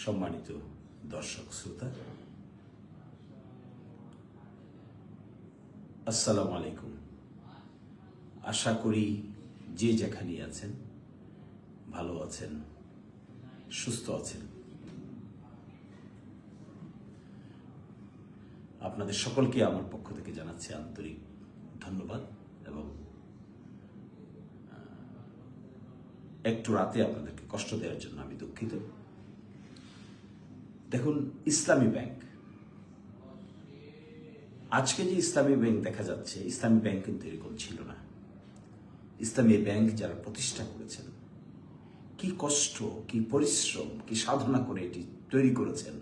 সম্মানিত দর্শক শ্রোতা, আসসালামু আলাইকুম। আশা করি যে যেখানে আছেন ভালো আছেন, সুস্থ আছেন। আপনাদের সকলকে আমার পক্ষ থেকে জানাচ্ছি আন্তরিক ধন্যবাদ এবং একটু রাতে আপনাদেরকে কষ্ট দেওয়ার জন্য আমি দুঃখিত। দেখুন, ইসলামী ব্যাংক, আজকে যে ইসলামী ব্যাংক দেখা যাচ্ছে, ইসলামী ব্যাংক কিন্তু এরকম ছিল না। ইসলামী ব্যাংক যারা প্রতিষ্ঠা করেছেন, কি কষ্ট, কি পরিশ্রম, কি সাধনা করে এটি তৈরি করেছেন,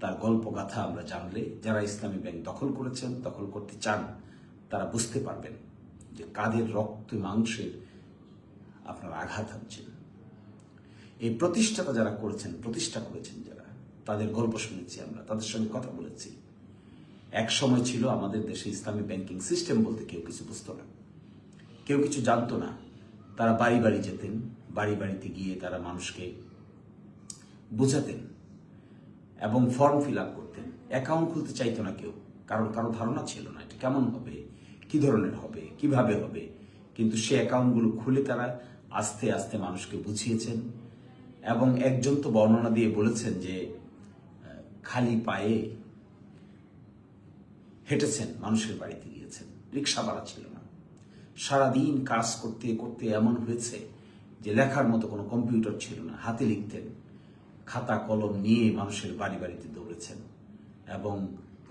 তার গল্প গাথা আমরা জানলে, যারা ইসলামী ব্যাংক দখল করেছেন, দখল করতে চান, তারা বুঝতে পারবেন যে কাদের রক্ত মাংসের আপনার আঘাত হচ্ছেন। এই প্রতিষ্ঠাতা যারা করেছেন, প্রতিষ্ঠা করেছেন যারা, তাদের গল্প শুনেছি আমরা, তাদের সঙ্গে কথা বলেছি। এক সময় ছিল আমাদের দেশে ইসলামী ব্যাংকিং সিস্টেম বলতে কেউ কিছু বুঝতো না, কেউ কিছু জানতো না। তারা বাড়ি বাড়ি যেতেন, বাড়ি বাড়িতে গিয়ে তারা মানুষকে বোঝাতেন এবং ফর্ম ফিল আপ করতেন। অ্যাকাউন্ট খুলতে চাইতো না কেউ, কারণ কারো ধারণা ছিল না এটা কেমন হবে, কি ধরনের হবে, কিভাবে হবে। কিন্তু সে অ্যাকাউন্টগুলো খুলে তারা আস্তে আস্তে মানুষকে বুঝিয়েছেন এবং একজন তো বর্ণনা দিয়ে বলেছেন যে খালি পায়ে হেঁটেছেন, মানুষের বাড়িতে গিয়েছেন, রিক্সা ভাড়া ছিল না। সারাদিন কাজ করতে করতে এমন হয়েছে যে লেখার মতো কোনো কম্পিউটার ছিল না, হাতে লিখতেন, খাতা কলম নিয়ে মানুষের বাড়ি বাড়িতে দৌড়েছেন এবং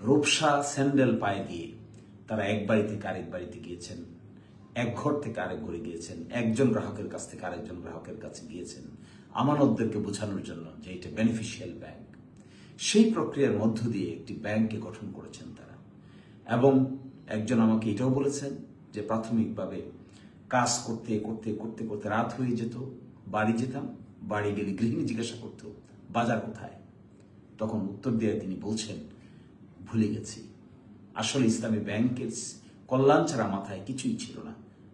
রূপসা স্যান্ডেল পায়ে দিয়ে তারা এক বাড়ি থেকে আরেক বাড়িতে গিয়েছেন, এক ঘর থেকে আরেক ঘরে গিয়েছেন, একজন গ্রাহকের কাছ থেকে আরেকজন গ্রাহকের কাছে গিয়েছেন আমানতদেরকে বোঝানোর জন্য যে এটা বেনিফিশিয়াল ব্যাংক। সেই প্রক্রিয়ার মধ্য দিয়ে একটি ব্যাংককে গঠন করেছেন তারা। এবং একজন আমাকে এটাও বলেছেন যে প্রাথমিকভাবে কাজ করতে করতে করতে করতে রাত হয়ে যেত, বাড়ি যেতাম, বাড়ি গেলে গৃহিণী জিজ্ঞাসা করতো বাজার কোথায়। তখন উত্তর দিয়ে তিনি বলছেন, ভুলে গেছি। আসলে ইসলামী ব্যাংকের কল্যাণ ছাড়া মাথায় কিছুই ছিল না।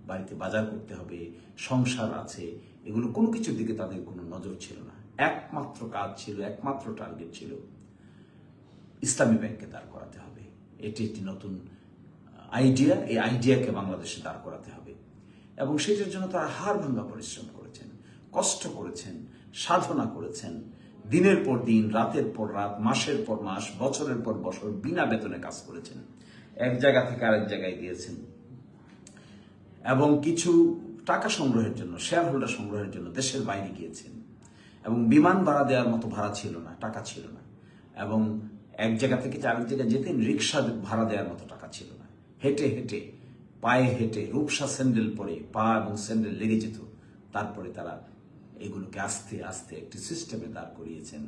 বাড়িতে বাজার করতে হবে, সংসার আছে, এগুলো কোনো কিছুর দিকে তাদের কোনো নজর ছিল না। একমাত্র কাজ ছিল, একমাত্র টার্গেট ছিল ইসলামী ব্যাংককে দাঁড় করাতে হবে। এটি একটি নতুন আইডিয়া, এই আইডিয়াকে বাংলাদেশে দাঁড় করাতে হবে এবং সেটার জন্য তারা হাড় ভাঙা পরিশ্রম করেছেন, কষ্ট করেছেন, সাধনা করেছেন, দিনের পর দিন, রাতের পর রাত, মাসের পর মাস, বছরের পর বছর বিনা বেতনে কাজ করেছেন, এক জায়গা থেকে আরেক জায়গায় দিয়েছেন এবং কিছু টাকা সংগ্রহের জন্য, শেয়ার হোল্ডার সংগ্রহের জন্য দেশের বাইরে গিয়েছেন এবং বিমান ভাড়া দেওয়ার মতো ভাড়া ছিল না, টাকা ছিল না এবং এক জায়গা থেকে আরেক জায়গায় যেতেন, রিক্সা ভাড়া দেওয়ার মতো টাকা ছিল না। হেঁটে হেঁটে, পায়ে হেঁটে, রূপসা স্যান্ডেল পরে পা এবং স্যান্ডেল লেগে যেত। তারপরে তারা এগুলোকে আস্তে আস্তে একটি সিস্টেমে দাঁড় করিয়েছেন।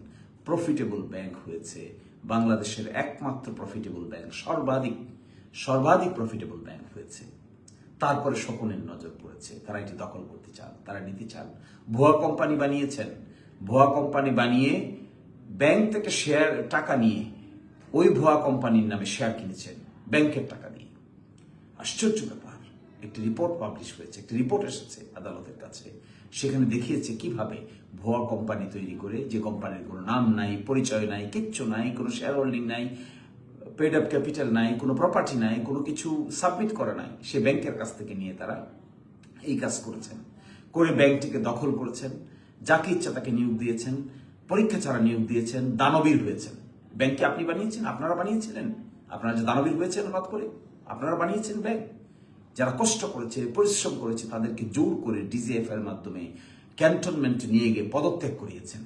প্রফিটেবল ব্যাংক হয়েছে, বাংলাদেশের একমাত্র প্রফিটেবল ব্যাংক, সর্বাধিক প্রফিটেবল ব্যাংক হয়েছে। তারপরে সকলের নজর পড়েছে, তারা এটি দখল করতে চান, তারা নিতে চান। ভুয়া কোম্পানি বানিয়েছেন, ভুয়া কোম্পানি বানিয়ে ব্যাংক থেকে শেয়ার টাকা নিয়ে ওই ভুয়া কোম্পানির নামে শেয়ার কিনেছেন ব্যাংকের টাকা দিয়ে। আশ্চর্য ব্যাপার। একটি রিপোর্ট পাবলিশ হয়েছে, একটি রিপোর্ট এসেছে আদালতের কাছে, সেখানে দেখিয়েছে কিভাবে ভুয়া কোম্পানি তৈরি করে, যে কোম্পানির কোনো নাম নাই, পরিচয় নাই, কিচ্ছু নাই, কোনো শেয়ার হোল্ডিং নাই, পেড আপ ক্যাপিটাল নাই, কোনো প্রপার্টি নাই, কোনো কিছু সাবমিট করা নাই, সে ব্যাংকের কাছ থেকে নিয়ে তারা এই কাজ করেছেন, করে ব্যাংকটিকে দখল করেছেন, যাকে ইচ্ছা তাকে নিয়োগ দিয়েছেন, পরীক্ষা ছাড়া নিয়োগ দিয়েছেন, দানবীর হয়েছেন। ব্যাংককে আপনি বানিয়েছেন, আপনারা বানিয়েছিলেন, আপনারা যে দানবীর হয়েছেন হঠাৎ করে, আপনারা বানিয়েছেন ব্যাংক। যারা কষ্ট করেছে, পরিশ্রম করেছে, তাদেরকে জোর করে ডিজিএফ এর মাধ্যমে ক্যান্টনমেন্টে নিয়ে গিয়ে পদত্যাগ করিয়েছেন,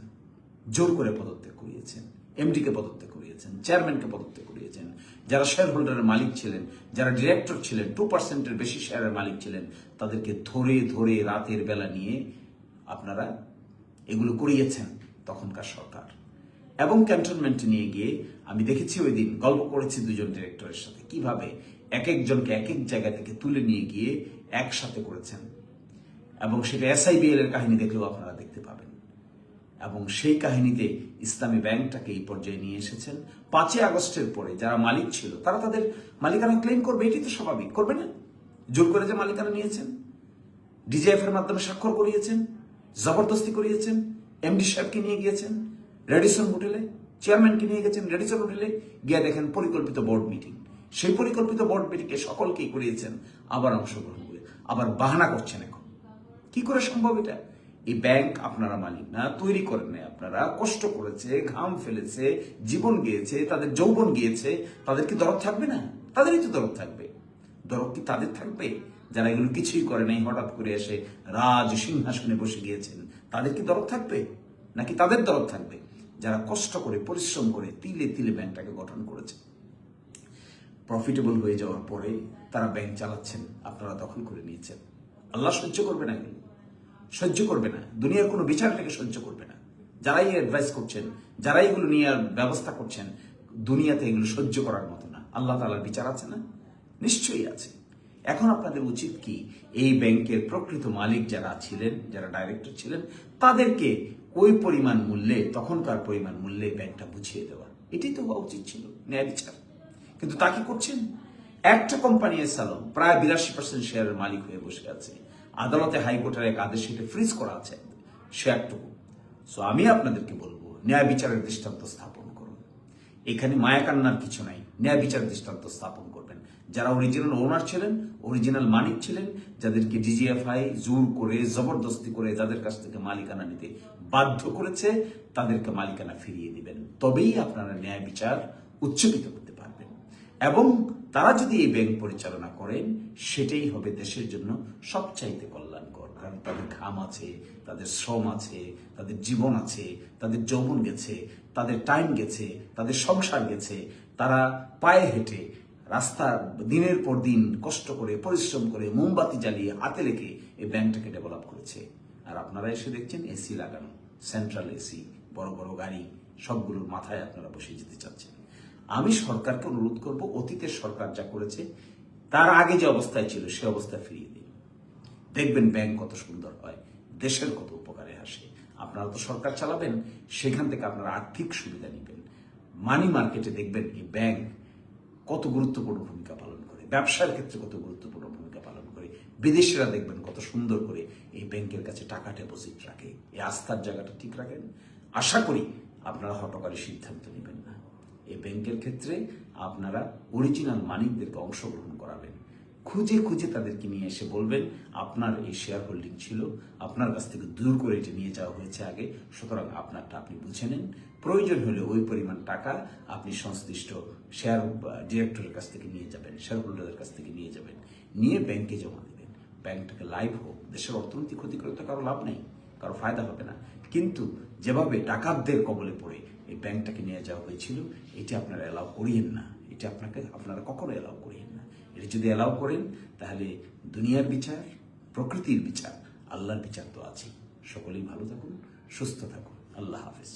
জোর করে পদত্যাগ করিয়েছেন, এমডিকে পদত্যাগ করিয়েছেন, চেয়ারম্যানকে পদত্যাগ করিয়েছেন। যারা শেয়ার হোল্ডারের মালিক ছিলেন, যারা ডিরেক্টর ছিলেন, 2% বেশি শেয়ারের মালিক ছিলেন, তাদেরকে ধরে ধরে রাতের বেলা নিয়ে আপনারা এগুলো করিয়েছেন তখনকার সরকার। এবং ক্যান্টনমেন্টে নিয়ে গিয়ে আমি দেখেছি, ওই দিন গল্প করেছি দুজন ডিরেক্টরের সাথে, কিভাবে এক একজনকে এক এক জায়গা থেকে তুলে নিয়ে গিয়ে একসাথে করেছেন এবং সেটা SIBL এর কাহিনী দেখলেও আপনারা দেখতে পাবেন। এবং সেই কাহিনীতে ইসলামী ব্যাংকটাকে এই পর্যায়ে নিয়ে এসেছেন। 5 আগস্টের পরে যারা মালিক ছিল তারা তাদের মালিকানা ক্লেম করবে, এটি তো স্বাভাবিক, করবে না? জোর করে যে মালিকানা নিয়েছেন, ডিজিএফ এর মাধ্যমে স্বাক্ষর করিয়েছেন, জবরদস্তি করিয়েছেন, এমডি সাহেবকে নিয়ে গিয়েছেন, রেডিসন হোটেলে চেয়ারম্যানকে নিয়ে গেছেন, রেডিসন হোটেলে গিয়ে দেখেন পরিকল্পিত বোর্ড মিটিং। সেই পরিকল্পিত বোর্ড মিটিংয়ে সকলকেই করিয়েছেন, আবার অংশগ্রহণ করে আবার বাহানা করছেন। এখন কি করে সম্ভব এটা? এই ব্যাংক আপনারা মালিক না, তৈরি করেন নাই, আপনারা কষ্ট করেছে, ঘাম ফেলেছে, জীবন গিয়েছে, তাদের যৌবন গিয়েছে। তাদের কি দরদ থাকবে না? তাদেরই তো দরদ থাকবে। দরদ কি তাদের থাকবে যারা এগুলো কিছুই করে নাই, হঠাৎ করে এসে রাজ সিংহাসনে বসে গিয়েছেন? তাদের কি দরদ থাকবে? নাকি তাদের দরদ থাকবে যারা কষ্ট করে পরিশ্রম করে তিলে তিলে ব্যাংকটাকে গঠন করেছে? প্রফিটেবল হয়ে যাওয়ার পরে তারা ব্যাংক চালাচ্ছেন, আপনারা দখল করে নিয়েছেন। আল্লাহ সহ্য করবে না, এগুলো সহ্য করবে না। দুনিয়ার কোনো বিচারটাকে সহ্য করবে না। যারাই অ্যাডভাইস করছেন, যারাই এগুলো নিয়ে ব্যবস্থা করছেন, দুনিয়াতে এগুলো সহ্য করার মতো না। আল্লাহ তাআলার বিচার আছে না? নিশ্চয়ই আছে। এখন আপনাদের উচিত কি, এই ব্যাংকের প্রকৃত মালিক যারা ছিলেন, যারা ডাইরেক্টর ছিলেন, তাদেরকে ওই পরিমাণ মূল্যে, তখনকার পরিমাণ মূল্যে ব্যাংকটা বুঝিয়ে দেওয়া। এটাই তো হওয়া উচিত ছিল, ন্যায় বিচার। কিন্তু তা কি করছেন? একটা কোম্পানি সালম প্রায় 82% শেয়ারের মালিক হয়ে বসে আছে। আদালতে হাইকোর্টের এক আদেশ সেটা ফ্রিজ করা আছে শেয়ারটুকু। সো আমি আপনাদেরকে বলবো, ন্যায় বিচারের দৃষ্টান্ত স্থাপন করুন। এখানে মায়াকান্নার কিছু নাই, ন্যায় বিচার দৃষ্টান্ত স্থাপন করবেন। যারা অরিজিনাল ওনার ছিলেন, অরিজিনাল মালিক ছিলেন, যাদেরকে ডিজিএফআই জোর করে, জবরদস্তি করে যাদের কাছ থেকে মালিকানা নিতে বাধ্য করেছে, তাদেরকে মালিকানা ফিরিয়ে দিবেন। তবেই আপনারা ন্যায় বিচার উচ্চকিত করতে পারবেন। এবং তারা যদি এই ব্যাংক পরিচালনা করেন, সেটাই হবে দেশের জন্য সবচাইতে কল্যাণকর। কারণ তাদের ঘাম আছে, তাদের শ্রম আছে, তাদের জীবন আছে, তাদের যৌবন গেছে, তাদের টাইম গেছে, তাদের সংসার গেছে। তারা পায়ে হেঁটে রাস্তা দিনের পর দিন কষ্ট করে, পরিশ্রম করে, মোমবাতি জ্বালিয়ে, হাতে লেগে এই ব্যাংকটাকে ডেভেলপ করেছে। আর আপনারা এসে দেখছেন এসি লাগানো, সেন্ট্রাল এসি, বড় বড় গাড়ি, সবগুলোর মাথায় আপনারা বসে যেতে চাচ্ছেন। আমি সরকারকে অনুরোধ করব, অতীতের সরকার যা করেছে তার আগে যে অবস্থায় ছিল সে অবস্থায় ফিরিয়ে দিন। দেখবেন ব্যাংক কত সুন্দর হয়, দেশের কত উপকারে আসে। আপনারা তো সরকার চালাবেন, সেখান থেকে আপনারা আর্থিক সুবিধা নেবেন। মানি মার্কেটে দেখবেন এই ব্যাংক কত গুরুত্বপূর্ণ ভূমিকা পালন করে, ব্যবসার ক্ষেত্রে কত গুরুত্বপূর্ণ ভূমিকা পালন করে। বিদেশিরা দেখবেন কত সুন্দর করে এই ব্যাংকের কাছে টাকা ডিপোজিট রাখে, এই আস্থার জায়গাটা ঠিক রাখেন। আশা করি আপনারা হঠকারী সিদ্ধান্ত নেবেন না। এই ব্যাংকের ক্ষেত্রে আপনারা অরিজিনাল মালিকদেরকে অংশগ্রহণ করাবেন। খুঁজে খুঁজে তাদেরকে নিয়ে এসে বলবেন, আপনার এই শেয়ার হোল্ডিং ছিল, আপনার কাছ থেকে দূর করে এটা নিয়ে যাওয়া হয়েছে আগে, সুতরাং আপনারটা আপনি বুঝে নেন। প্রয়োজন হলে ওই পরিমাণ টাকা আপনি সংশ্লিষ্ট শেয়ার ডিরেক্টরের কাছ থেকে নিয়ে যাবেন, শেয়ার হোল্ডারের কাছ থেকে নিয়ে যাবেন, নিয়ে ব্যাংকে জমা দেবেন। ব্যাংকটাকে লাইভ হোক। দেশের অর্থনৈতিক ক্ষতি করে তো কারো লাভ নেই, কারো ফায়দা হবে না। কিন্তু যেভাবে ডাকাতদের কবলে পড়ে এই ব্যাংকটাকে নিয়ে যাওয়া হয়েছিল, এটা আপনারা এলাও করিয়েন না। এটা আপনারা কখনো এলাও করিয়েন না। এটা যদি এলাও করেন, তাহলে দুনিয়ার বিচার, প্রকৃতির বিচার, আল্লাহর বিচার তো আছেই। সকলেই ভালো থাকুন, সুস্থ থাকুন। আল্লাহ হাফেজ।